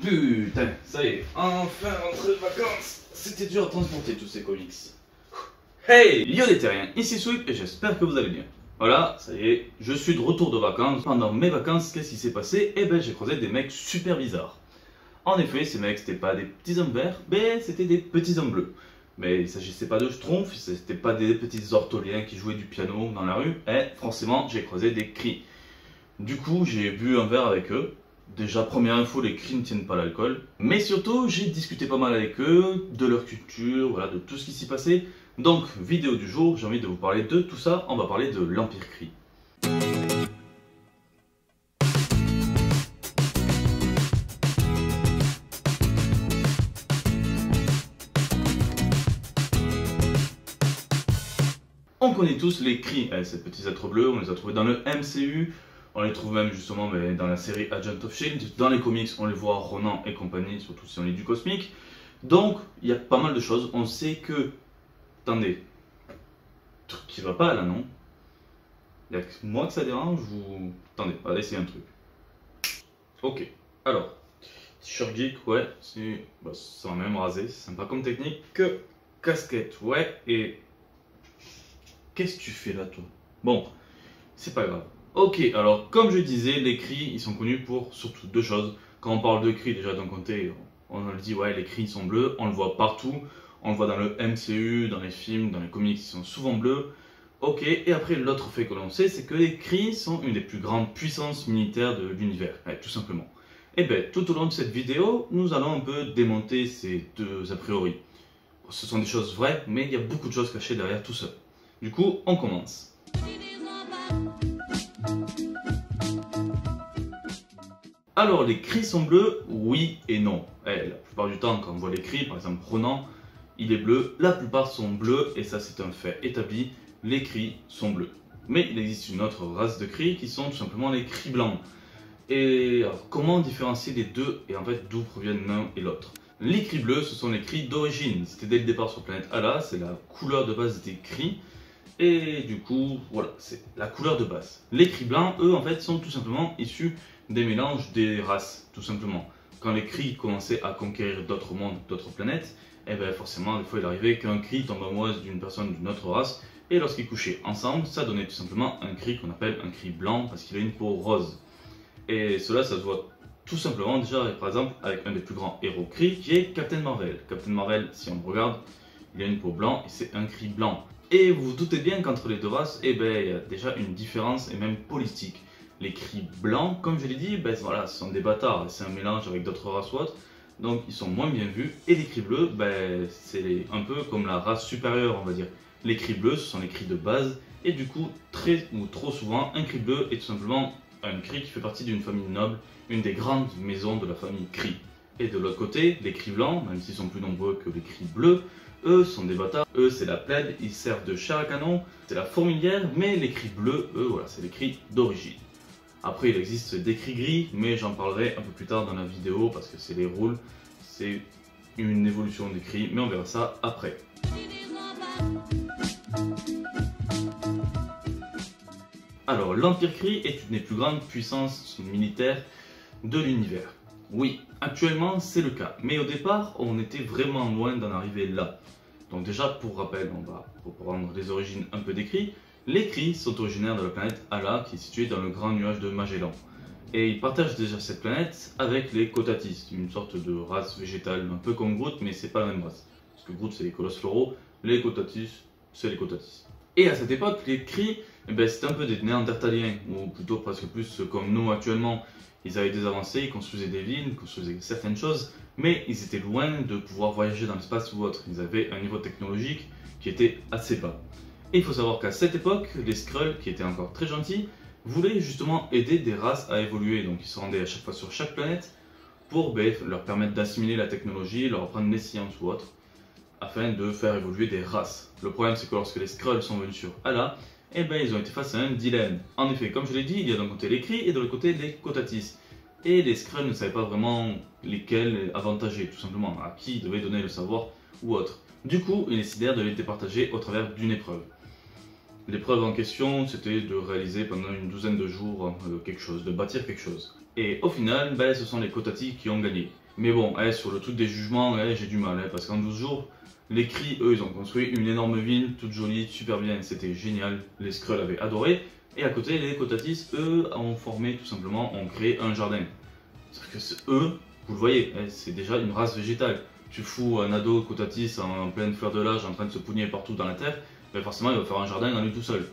Putain, ça y est, enfin rentré de vacances. C'était dur à transporter tous ces comics. Hey, yo les terriens, ici Sweep et j'espère que vous allez bien. Voilà, ça y est, je suis de retour de vacances. Pendant mes vacances, qu'est-ce qui s'est passé? Eh ben, j'ai croisé des mecs super bizarres. En effet, ces mecs, c'était pas des petits hommes verts, mais c'était des petits hommes bleus. Mais il s'agissait pas de schtroumpfs, c'était pas des petits ortholiens qui jouaient du piano dans la rue. Forcément, j'ai croisé des cris. Du coup, j'ai bu un verre avec eux. Déjà, première info, les cris ne tiennent pas l'alcool. Mais surtout, j'ai discuté pas mal avec eux, de leur culture, voilà, de tout ce qui s'y passait. Donc, vidéo du jour, j'ai envie de vous parler de tout ça. On va parler de l'Empire Kree. On connaît tous les Kree, ces petits êtres bleus, on les a trouvés dans le MCU, on les trouve même justement dans la série Agent of S.H.I.E.L.D. Dans les comics, on les voit Ronan et compagnie, surtout si on lit du cosmique. Donc, il y a pas mal de choses. On sait que... Attendez, truc qui va pas là, non? Il y a que moi que ça dérange ou... Attendez, on va essayer un truc. Ok, alors, t-shirt geek, ouais, c'est... Bah, ça va même raser, c'est sympa comme technique. Casquette, ouais, et... Qu'est-ce que tu fais là, toi? Bon, c'est pas grave. Ok, alors comme je disais, les Kree, ils sont connus pour surtout deux choses. Quand on parle de Kree, déjà d'un côté, on le dit, ouais, les Kree sont bleus, on le voit partout. On le voit dans le MCU, dans les films, dans les comics, ils sont souvent bleus. Ok, et après l'autre fait que l'on sait, c'est que les Kree sont une des plus grandes puissances militaires de l'univers, tout simplement. Et bien, tout au long de cette vidéo, nous allons un peu démonter ces deux a priori. Ce sont des choses vraies, mais il y a beaucoup de choses cachées derrière tout ça. Du coup, on commence. Alors, les Kree sont bleus, oui et non. La plupart du temps, quand on voit les Kree, par exemple Ronan, il est bleu, la plupart sont bleus, et ça c'est un fait établi, les Kree sont bleus. Mais il existe une autre race de Kree qui sont tout simplement les Kree blancs. Et alors, comment différencier les deux, et en fait d'où proviennent l'un et l'autre? Les Kree bleus, ce sont les Kree d'origine, c'était dès le départ sur planète Ala, c'est la couleur de base des Kree. Et du coup, voilà, c'est la couleur de base. Les Kree blancs, eux, en fait, sont tout simplement issus des mélanges des races, tout simplement. Quand les Kree commençaient à conquérir d'autres mondes, d'autres planètes, et bien forcément, des fois, il arrivait qu'un Kree tombe amoureux d'une personne d'une autre race, et lorsqu'ils couchaient ensemble, ça donnait tout simplement un Kree qu'on appelle un Kree blanc, parce qu'il a une peau rose. Et cela, ça se voit tout simplement déjà, par exemple, avec un des plus grands héros Kree, qui est Captain Marvel. Captain Marvel, si on le regarde, il a une peau blanc, et c'est un Kree blanc. Et vous vous doutez bien qu'entre les deux races, il y a déjà une différence, et même politique. Les Kree blancs, comme je l'ai dit, voilà, ce sont des bâtards, c'est un mélange avec d'autres races ou autres, donc ils sont moins bien vus. Et les Kree bleus, c'est un peu comme la race supérieure, on va dire. Les Kree bleus, ce sont les Kree de base, et du coup, très ou trop souvent, un Kree bleu est tout simplement un Kree qui fait partie d'une famille noble, une des grandes maisons de la famille Kree. Et de l'autre côté, les Kree blancs, même s'ils sont plus nombreux que les Kree bleus, eux sont des bâtards, eux c'est la plèbe, ils servent de chair à canon, c'est la fourmilière, mais les Kree bleus, eux voilà, c'est les Kree d'origine. Après il existe des Kree gris, mais j'en parlerai un peu plus tard dans la vidéo parce que c'est les rôles, c'est une évolution des Kree, mais on verra ça après. Alors l'Empire Kree est une des plus grandes puissances militaires de l'univers. Oui, actuellement c'est le cas, mais au départ on était vraiment loin d'en arriver là. Donc déjà pour rappel, on va reprendre les origines un peu des Kree. Les Kree sont originaires de la planète Ala qui est située dans le grand nuage de Magellan. Et ils partagent déjà cette planète avec les Cotatis, une sorte de race végétale, un peu comme Groot, mais c'est pas la même race. Parce que Groot c'est les colosses floraux, les Cotatis c'est les Cotatis. Et à cette époque, les Kree, c'était un peu des Néandertaliens, ou plutôt presque plus comme nous actuellement. Ils avaient des avancées, ils construisaient des villes, ils construisaient certaines choses, mais ils étaient loin de pouvoir voyager dans l'espace ou autre. Ils avaient un niveau technologique qui était assez bas. Et il faut savoir qu'à cette époque, les Skrulls, qui étaient encore très gentils, voulaient justement aider des races à évoluer. Donc ils se rendaient à chaque fois sur chaque planète pour leur permettre d'assimiler la technologie, leur apprendre les sciences ou autre, afin de faire évoluer des races. Le problème c'est que lorsque les Skrulls sont venus sur Ala, ils ont été face à un dilemme. En effet, comme je l'ai dit, il y a d'un côté les Kree et de l'autre côté les Cotatis. Et les Skrulls ne savaient pas vraiment lesquels avantager, tout simplement, à qui ils devaient donner le savoir ou autre. Du coup, ils décidèrent de les départager au travers d'une épreuve. L'épreuve en question, c'était de réaliser pendant une douzaine de jours quelque chose, de bâtir quelque chose. Et au final, ce sont les Kotati qui ont gagné. Mais bon, sur le truc des jugements, j'ai du mal, parce qu'en 12 jours, les Cris, eux, ils ont construit une énorme ville, toute jolie, super bien, c'était génial. Les Skrulls avaient adoré. Et à côté, les Kotatis, eux, ont formé tout simplement, ont créé un jardin. C'est-à-dire que eux, vous le voyez, c'est déjà une race végétale. Tu fous un ado Kotatis en pleine fleur de l'âge en train de se pugner partout dans la terre, forcément il va faire un jardin dans lui tout seul.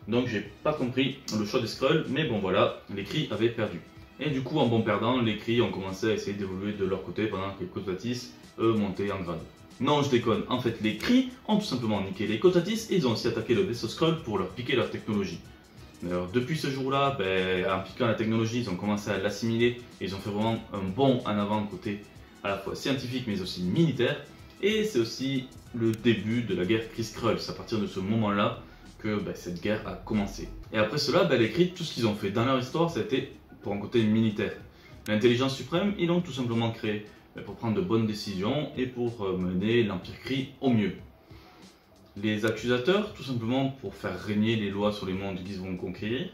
Donc j'ai pas compris le choix des Skrulls, mais bon voilà, les Cris avaient perdu. Et du coup en bon perdant, les Cris ont commencé à essayer d'évoluer de leur côté pendant que les Kotatis, eux, montaient en grade. Non, je déconne, en fait les Cris ont tout simplement niqué les Kotatis et ils ont aussi attaqué le vaisseau Skrull pour leur piquer leur technologie. Alors depuis ce jour-là, en piquant la technologie, ils ont commencé à l'assimiler et ils ont fait vraiment un bond en avant côté à la fois scientifique mais aussi militaire. Et c'est aussi le début de la guerre Kree-Skrull. C'est à partir de ce moment-là que cette guerre a commencé. Et après cela, les Kree, tout ce qu'ils ont fait dans leur histoire, ça a été pour un côté militaire. L'intelligence suprême, ils l'ont tout simplement créé pour prendre de bonnes décisions et pour mener l'Empire Kree au mieux. Les accusateurs, tout simplement pour faire régner les lois sur les mondes qu'ils vont conquérir.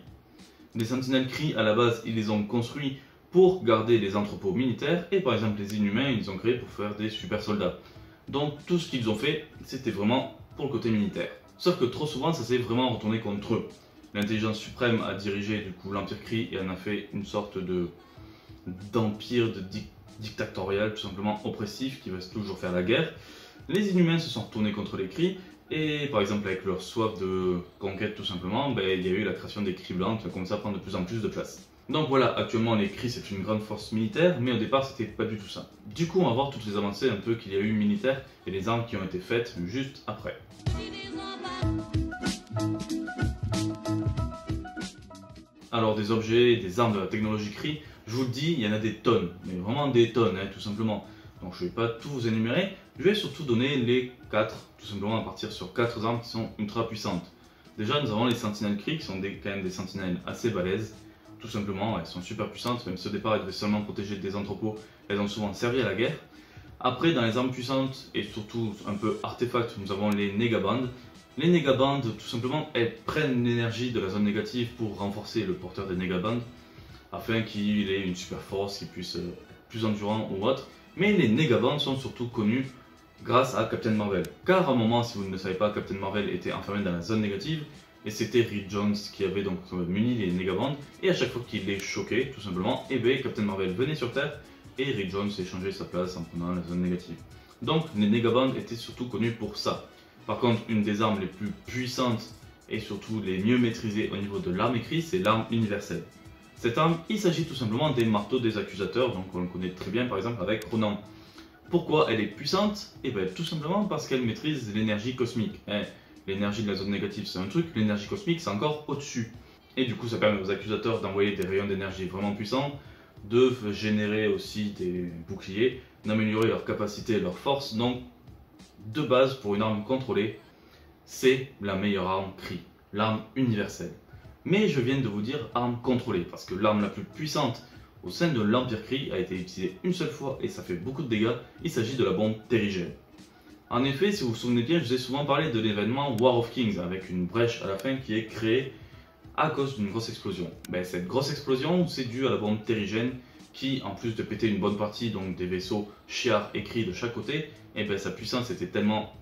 Les sentinelles Kree, à la base, ils les ont construits pour garder les entrepôts militaires. Et par exemple, les Inhumains, ils les ont créés pour faire des super soldats. Donc tout ce qu'ils ont fait, c'était vraiment pour le côté militaire. Sauf que trop souvent, ça s'est vraiment retourné contre eux. L'intelligence suprême a dirigé du coup l'Empire Kree et en a fait une sorte d'empire dictatorial, tout simplement oppressif, qui va toujours faire la guerre. Les Inhumains se sont retournés contre les Kree. Et par exemple avec leur soif de conquête tout simplement, il y a eu la création des Kree blancs qui ont commencé à prendre de plus en plus de place. Donc voilà, actuellement les Kree c'est une grande force militaire, mais au départ c'était pas du tout ça. Du coup on va voir toutes les avancées un peu qu'il y a eu militaires et les armes qui ont été faites juste après. Alors des objets, des armes de la technologie Kree, je vous le dis, il y en a des tonnes, mais vraiment des tonnes tout simplement. Donc je ne vais pas tout vous énumérer, je vais surtout donner les 4, tout simplement à partir sur 4 armes qui sont ultra puissantes. Déjà nous avons les sentinelles Kree qui sont quand même des sentinelles assez balèzes. Tout simplement, elles sont super puissantes, même si au départ elles devaient seulement protéger des entrepôts, elles ont souvent servi à la guerre. Après dans les armes puissantes et surtout un peu artefacts, nous avons les Negabands. Les Negabands, tout simplement, elles prennent l'énergie de la zone négative pour renforcer le porteur des Negabands, afin qu'il ait une super force, qu'il puisse être plus endurant ou autre. Mais les Negabands sont surtout connus grâce à Captain Marvel. Car à un moment, si vous ne le savez pas, Captain Marvel était enfermé dans la zone négative et c'était Reed Jones qui avait donc muni les Negabands. Et à chaque fois qu'il les choquait, tout simplement, Captain Marvel venait sur Terre et Reed Jones échangeait sa place en prenant la zone négative. Donc les Negabands étaient surtout connus pour ça. Par contre, une des armes les plus puissantes et surtout les mieux maîtrisées au niveau de l'arme écrite, c'est l'arme universelle. Cette arme, il s'agit tout simplement des marteaux des accusateurs, donc on le connaît très bien par exemple avec Ronan. Pourquoi elle est puissante? Tout simplement parce qu'elle maîtrise l'énergie cosmique. L'énergie de la zone négative c'est un truc, l'énergie cosmique c'est encore au-dessus. Et du coup ça permet aux accusateurs d'envoyer des rayons d'énergie vraiment puissants, de générer aussi des boucliers, d'améliorer leur capacité et leur force. Donc de base pour une arme contrôlée, c'est la meilleure arme Kree, l'arme universelle. Mais je viens de vous dire arme contrôlée, parce que l'arme la plus puissante au sein de l'Empire Kree a été utilisée une seule fois et ça fait beaucoup de dégâts, il s'agit de la bombe terrigène. En effet, si vous vous souvenez bien, je vous ai souvent parlé de l'événement War of Kings, avec une brèche à la fin qui est créée à cause d'une grosse explosion. Cette grosse explosion, c'est dû à la bombe terrigène qui, en plus de péter une bonne partie donc des vaisseaux Shi'ar et Kree de chaque côté, sa puissance était tellement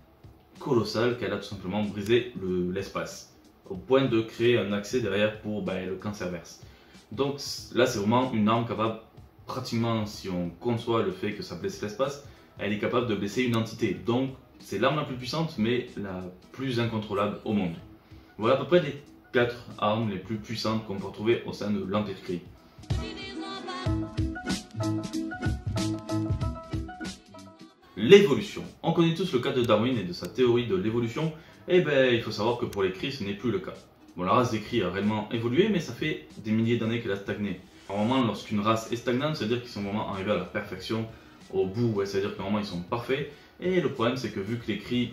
colossale qu'elle a tout simplement brisé l'espace. Au point de créer un accès derrière pour le cancerverse. Donc là c'est vraiment une arme capable, pratiquement si on conçoit le fait que ça blesse l'espace, elle est capable de blesser une entité. Donc c'est l'arme la plus puissante mais la plus incontrôlable au monde. Voilà à peu près les 4 armes les plus puissantes qu'on peut retrouver au sein de l'Empire Kree. L'évolution. On connaît tous le cas de Darwin et de sa théorie de l'évolution. Il faut savoir que pour les Kree, ce n'est plus le cas. Bon, la race des Kree a réellement évolué, mais ça fait des milliers d'années qu'elle a stagné. Normalement, lorsqu'une race est stagnante, c'est-à-dire qu'ils sont vraiment arrivés à la perfection, au bout, c'est-à-dire que normalement ils sont parfaits. Et le problème, c'est que vu que les Kree,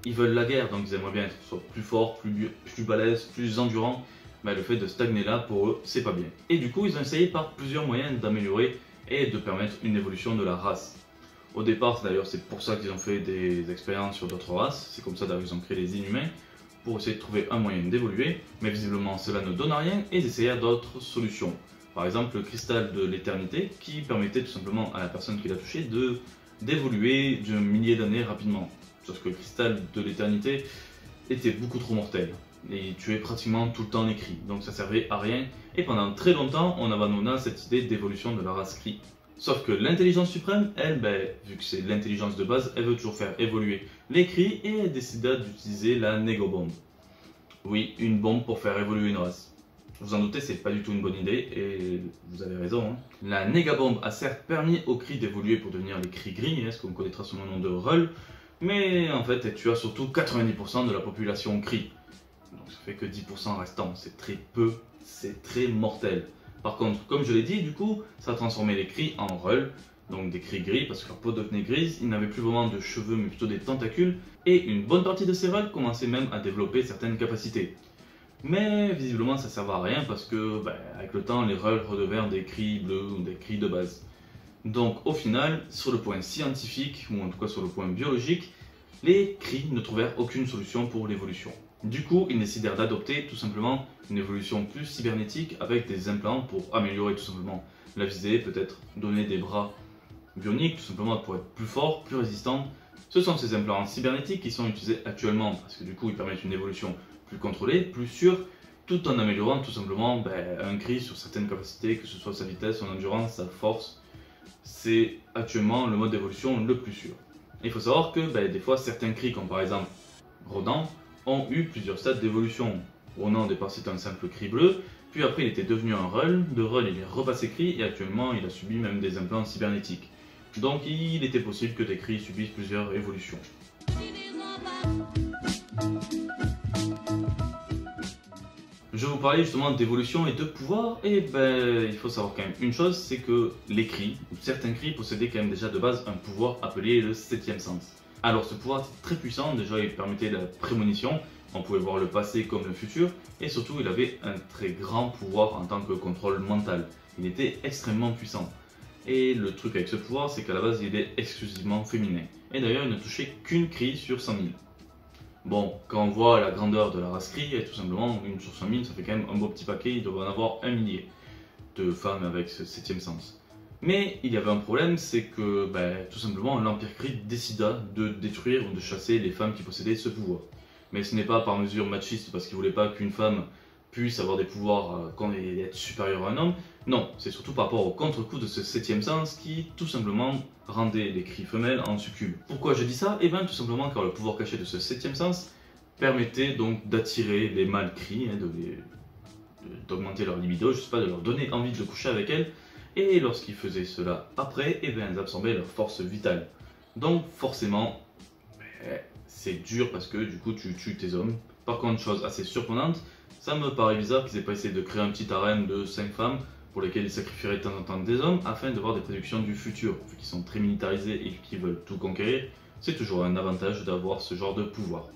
ils veulent la guerre, donc ils aimeraient bien être soit plus forts, plus balèzes, plus endurants, le fait de stagner là, pour eux, c'est pas bien. Et du coup, ils ont essayé par plusieurs moyens d'améliorer et de permettre une évolution de la race. Au départ, d'ailleurs, c'est pour ça qu'ils ont fait des expériences sur d'autres races. C'est comme ça d'ailleurs qu'ils ont créé les Inhumains. pour essayer de trouver un moyen d'évoluer, mais visiblement cela ne donne rien et ils essayèrent d'autres solutions. Par exemple le cristal de l'éternité qui permettait tout simplement à la personne qui l'a touché d'évoluer d'un millier d'années rapidement. Sauf que le cristal de l'éternité était beaucoup trop mortel et il tuait pratiquement tout le temps les cris, donc ça servait à rien et pendant très longtemps on abandonna cette idée d'évolution de la race cri. Sauf que l'intelligence suprême, elle, vu que c'est l'intelligence de base, elle veut toujours faire évoluer les cris et elle décida d'utiliser la négobombe. Oui, une bombe pour faire évoluer une race. Vous en doutez, c'est pas du tout une bonne idée et vous avez raison. Hein. La négabombe a certes permis aux cris d'évoluer pour devenir les cris gris, ce qu'on connaîtra sous le nom de Rull, mais en fait elle tua surtout 90% de la population cri. Donc ça fait que 10% restant, c'est très peu, c'est très mortel. Par contre, comme je l'ai dit, du coup, ça a transformé les cris en Rull, donc des cris gris, parce que leur peau devenait grise, ils n'avaient plus vraiment de cheveux, mais plutôt des tentacules, et une bonne partie de ces Rull commençaient même à développer certaines capacités. Mais visiblement, ça ne servait à rien, parce que, avec le temps, les Rull redevinrent des cris bleus ou des cris de base. Donc, au final, sur le point scientifique, ou en tout cas sur le point biologique, les cris ne trouvèrent aucune solution pour l'évolution. Du coup, ils décidèrent d'adopter tout simplement une évolution plus cybernétique avec des implants pour améliorer tout simplement la visée, peut-être donner des bras bioniques, tout simplement pour être plus forts, plus résistants. Ce sont ces implants cybernétiques qui sont utilisés actuellement parce que du coup ils permettent une évolution plus contrôlée, plus sûre, tout en améliorant tout simplement un cri sur certaines capacités, que ce soit sa vitesse, son endurance, sa force. C'est actuellement le mode d'évolution le plus sûr. Et il faut savoir que des fois certains cris comme par exemple Rodan ont eu plusieurs stades d'évolution. Ronan au départ c'était un simple cri bleu, puis après il était devenu un Rull, de Rull il est repassé cri et actuellement il a subi même des implants cybernétiques. Donc il était possible que des cris subissent plusieurs évolutions. Je vais vous parler justement d'évolution et de pouvoir, et il faut savoir quand même une chose, c'est que les cris, ou certains cris possédaient quand même déjà de base un pouvoir appelé le 7e sens. Alors ce pouvoir était très puissant, déjà il permettait la prémonition, on pouvait voir le passé comme le futur, et surtout il avait un très grand pouvoir en tant que contrôle mental. Il était extrêmement puissant. Et le truc avec ce pouvoir, c'est qu'à la base il était exclusivement féminin. Et d'ailleurs il ne touchait qu'une cri sur 100 000. Bon, quand on voit la grandeur de la race cri, tout simplement, une sur 100 000, ça fait quand même un beau petit paquet, il doit en avoir un millier de femmes avec ce 7e sens. Mais il y avait un problème, c'est que tout simplement l'Empire Cri décida de détruire ou de chasser les femmes qui possédaient ce pouvoir. Mais ce n'est pas par mesure machiste parce qu'il ne voulait pas qu'une femme puisse avoir des pouvoirs et être supérieure à un homme. Non, c'est surtout par rapport au contre-coup de ce 7e sens qui tout simplement rendait les cris femelles en succubes. Pourquoi je dis ça? Eh bien tout simplement car le pouvoir caché de ce 7e sens permettait donc d'attirer les mâles cris, d'augmenter leur libido, je sais pas, de leur donner envie de coucher avec elles. Et lorsqu'ils faisaient cela après, ils absorbaient leur force vitale. Donc forcément, c'est dur parce que du coup tu tues tes hommes. Par contre, chose assez surprenante, ça me paraît bizarre qu'ils aient pas essayé de créer un petit harem de 5 femmes pour lesquelles ils sacrifieraient de temps en temps des hommes afin de voir des prédictions du futur. Vu qu'ils sont très militarisés et qu'ils veulent tout conquérir, c'est toujours un avantage d'avoir ce genre de pouvoir.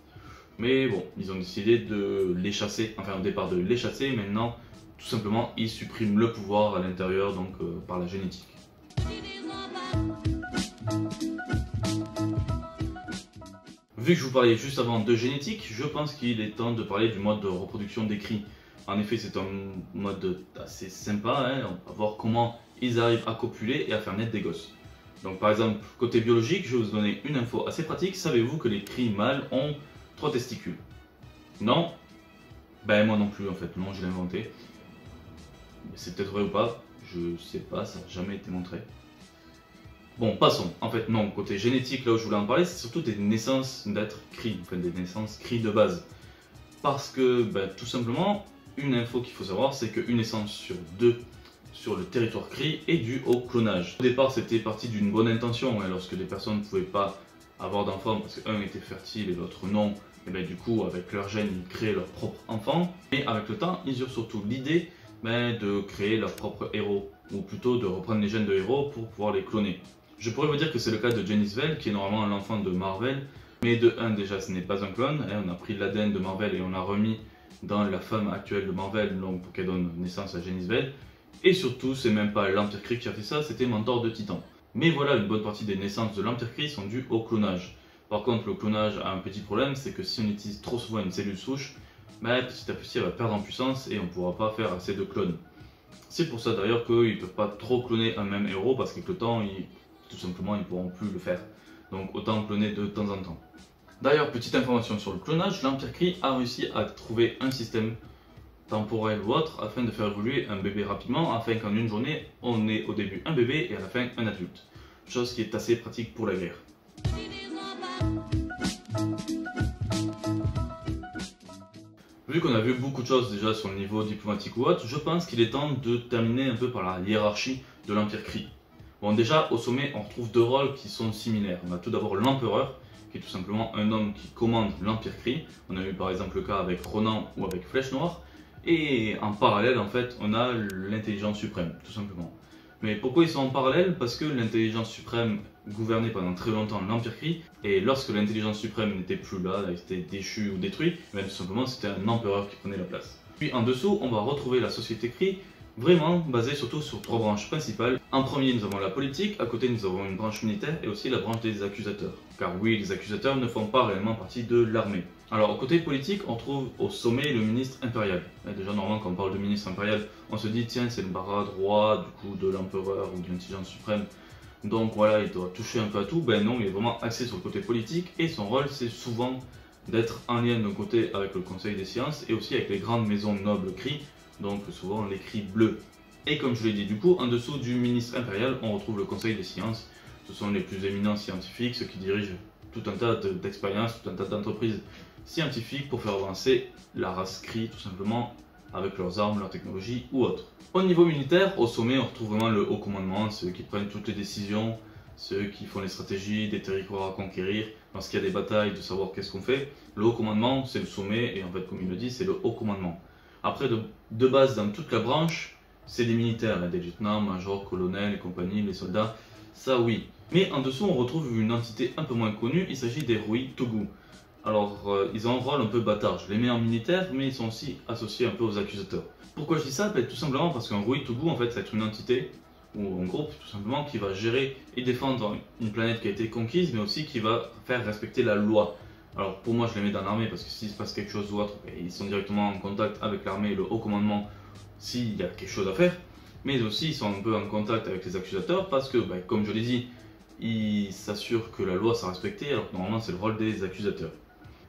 Mais bon, ils ont décidé de les chasser, enfin au départ de les chasser, maintenant tout simplement ils suppriment le pouvoir à l'intérieur, donc par la génétique. Vu que je vous parlais juste avant de génétique, je pense qu'il est temps de parler du mode de reproduction des cris. En effet, c'est un mode assez sympa, on va voir comment ils arrivent à copuler et à faire naître des gosses. Donc par exemple, côté biologique, je vais vous donner une info assez pratique. Savez-vous que les cris mâles ont 3 testicules? Non? Moi non plus en fait, non, je l'ai inventé. C'est peut-être vrai ou pas, je sais pas, ça n'a jamais été montré. Bon, passons. En fait, non, côté génétique, là où je voulais en parler, c'est surtout des naissances d'êtres cris, enfin des naissances cris de base. Parce que, tout simplement, une info qu'il faut savoir, c'est qu'une naissance sur 2 sur le territoire cri est due au clonage. Au départ, c'était parti d'une bonne intention, lorsque des personnes ne pouvaient pas avoir d'enfants parce qu'un était fertile et l'autre non, et du coup, avec leur gène, ils créaient leur propre enfant. Et avec le temps, ils eurent surtout l'idée de créer leur propre héros, ou plutôt de reprendre les gènes de héros pour pouvoir les cloner. Je pourrais vous dire que c'est le cas de Janice Vale, qui est normalement l'enfant de Marvel, mais de 1 déjà ce n'est pas un clone, on a pris l'ADN de Marvel et on l'a remis dans la femme actuelle de Marvel, donc pour qu'elle donne naissance à Janice Vale, et surtout c'est même pas l'Empire Kree qui a fait ça, c'était Mentor de Titan. Mais voilà, une bonne partie des naissances de l'Empire Kree sont dues au clonage. Par contre, le clonage a un petit problème, c'est que si on utilise trop souvent une cellule souche, petit à petit elle va perdre en puissance et on ne pourra pas faire assez de clones. C'est pour ça d'ailleurs qu'ils ne peuvent pas trop cloner un même héros parce qu'avec le temps, tout simplement, ils ne pourront plus le faire. Donc autant cloner de temps en temps. D'ailleurs, petite information sur le clonage, l'Empire Kree a réussi à trouver un système temporel ou autre afin de faire évoluer un bébé rapidement, afin qu'en une journée, on ait au début un bébé et à la fin un adulte. Chose qui est assez pratique pour la guerre. Vu qu'on a vu beaucoup de choses déjà sur le niveau diplomatique ou autre, je pense qu'il est temps de terminer un peu par la hiérarchie de l'Empire Kree. Bon, déjà au sommet on retrouve deux rôles qui sont similaires. On a tout d'abord l'Empereur, qui est tout simplement un homme qui commande l'Empire Kree. On a eu par exemple le cas avec Ronan ou avec Flèche Noire. Et en parallèle en fait on a l'intelligence suprême, tout simplement. Mais pourquoi ils sont en parallèle? Parce que l'intelligence suprême gouvernait pendant très longtemps l'Empire Kree, et lorsque l'intelligence suprême n'était plus là, elle était déchue ou détruite, tout simplement c'était un empereur qui prenait la place. Puis en dessous, on va retrouver la société Kree, vraiment basée surtout sur trois branches principales. En premier, nous avons la politique, à côté nous avons une branche militaire et aussi la branche des accusateurs. Car oui, les accusateurs ne font pas réellement partie de l'armée. Alors au côté politique, on trouve au sommet le ministre impérial. Déjà normalement quand on parle de ministre impérial, on se dit tiens c'est le bras droit du coup de l'empereur ou de l'intelligence suprême. Donc voilà, il doit toucher un peu à tout. Ben non, il est vraiment axé sur le côté politique et son rôle c'est souvent d'être en lien d'un côté avec le Conseil des sciences et aussi avec les grandes maisons nobles Kree, donc souvent les Kree bleus. Et comme je l'ai dit du coup, en dessous du ministre impérial, on retrouve le Conseil des sciences. Ce sont les plus éminents scientifiques, ceux qui dirigent tout un tas d'expériences, tout un tas d'entreprises scientifiques pour faire avancer la race Kree tout simplement avec leurs armes, leur technologie ou autre. Au niveau militaire, au sommet on retrouve vraiment le haut commandement, ceux qui prennent toutes les décisions, ceux qui font les stratégies, des territoires à conquérir, lorsqu'il y a des batailles, de savoir qu'est-ce qu'on fait. Le haut commandement c'est le sommet et en fait comme il le dit c'est le haut commandement. Après de base dans toute la branche, c'est des militaires, des lieutenants, majors, colonels et compagnie, les soldats, ça oui. Mais en dessous on retrouve une entité un peu moins connue, il s'agit des Rui Togu. Alors, ils ont un rôle un peu bâtard, je les mets en militaire, mais ils sont aussi associés un peu aux accusateurs. Pourquoi je dis ça? Tout simplement parce qu'un Rui Togu, en fait, c'est une entité, ou un groupe, tout simplement, qui va gérer et défendre une planète qui a été conquise, mais aussi qui va faire respecter la loi. Alors, pour moi, je les mets dans l'armée, parce que s'il se passe quelque chose ou autre, ils sont directement en contact avec l'armée et le haut commandement, s'il y a quelque chose à faire. Mais aussi, ils sont un peu en contact avec les accusateurs, parce que, comme je l'ai dit, ils s'assurent que la loi soit respectée, alors que normalement, c'est le rôle des accusateurs.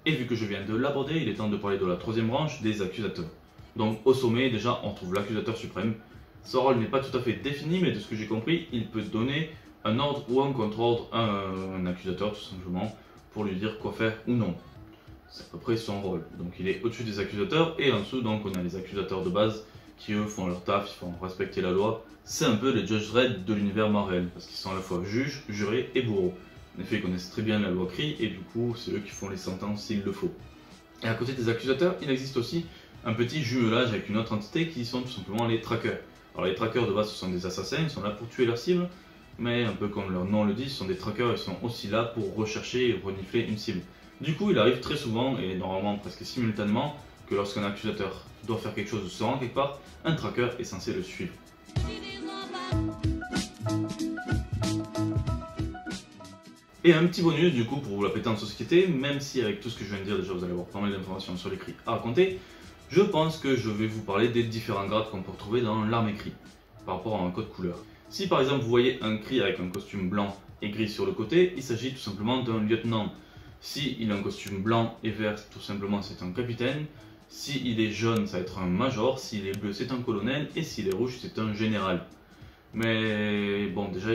Et vu que je viens de l'aborder, il est temps de parler de la troisième branche, des accusateurs. Donc au sommet, déjà, on trouve l'accusateur suprême. Son rôle n'est pas tout à fait défini, mais de ce que j'ai compris, il peut donner un ordre ou un contre-ordre à un accusateur, tout simplement, pour lui dire quoi faire ou non. C'est à peu près son rôle. Donc il est au-dessus des accusateurs, et en dessous, donc, on a les accusateurs de base, qui eux font leur taf, ils font respecter la loi. C'est un peu les Judge Dredd de l'univers Marvel, parce qu'ils sont à la fois juges, jurés et bourreaux. En effet, ils connaissent très bien la loi Kree et du coup, c'est eux qui font les sentences s'il le faut. Et à côté des accusateurs, il existe aussi un petit jumelage avec une autre entité qui sont tout simplement les trackers. Alors les trackers de base, ce sont des assassins, ils sont là pour tuer leurs cibles, mais un peu comme leur nom le dit, ce sont des trackers, ils sont aussi là pour rechercher et renifler une cible. Du coup, il arrive très souvent, et normalement presque simultanément, que lorsqu'un accusateur doit faire quelque chose ou se rend quelque part, un tracker est censé le suivre. Et un petit bonus du coup pour vous la péter en société, même si avec tout ce que je viens de dire déjà vous allez avoir pas mal d'informations sur les Kree à raconter, je pense que je vais vous parler des différents grades qu'on peut retrouver dans l'armée Kree par rapport à un code couleur. Si par exemple vous voyez un Kree avec un costume blanc et gris sur le côté, il s'agit tout simplement d'un lieutenant. Si il a un costume blanc et vert, tout simplement c'est un capitaine. S'il est jaune, ça va être un major. S'il est bleu, c'est un colonel. Et s'il est rouge, c'est un général. Mais bon, déjà,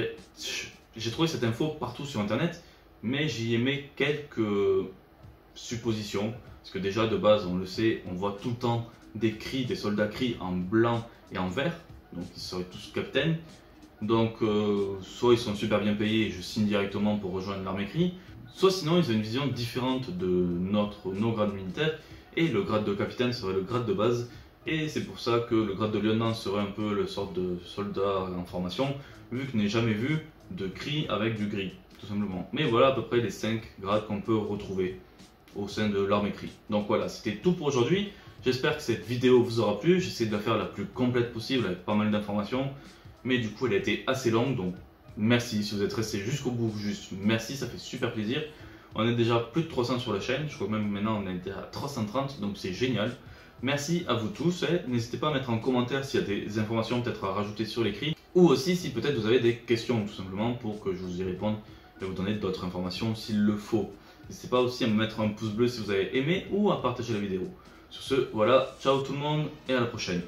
j'ai trouvé cette info partout sur internet, mais j'y ai mis quelques suppositions. Parce que déjà, de base, on le sait, on voit tout le temps des Kree, des soldats Kree en blanc et en vert. Donc ils seraient tous capitaines. Donc soit ils sont super bien payés et je signe directement pour rejoindre l'armée Kree, soit sinon ils ont une vision différente de nos grades militaires et le grade de capitaine serait le grade de base. Et c'est pour ça que le grade de lieutenant serait un peu le sorte de soldat en formation, vu que je n'ai jamais vu de Kree avec du gris, tout simplement. Mais voilà à peu près les 5 grades qu'on peut retrouver au sein de l'armée Kree. Donc voilà, c'était tout pour aujourd'hui. J'espère que cette vidéo vous aura plu. J'essaie de la faire la plus complète possible avec pas mal d'informations. Mais du coup, elle a été assez longue. Donc merci si vous êtes resté jusqu'au bout. Juste merci, ça fait super plaisir. On est déjà plus de 300 sur la chaîne, je crois que même maintenant on est à 330, donc c'est génial. Merci à vous tous, et n'hésitez pas à mettre en commentaire s'il y a des informations peut-être à rajouter sur l'écrit, ou aussi si peut-être vous avez des questions tout simplement pour que je vous y réponde et vous donner d'autres informations s'il le faut. N'hésitez pas aussi à me mettre un pouce bleu si vous avez aimé ou à partager la vidéo. Sur ce, voilà, ciao tout le monde et à la prochaine.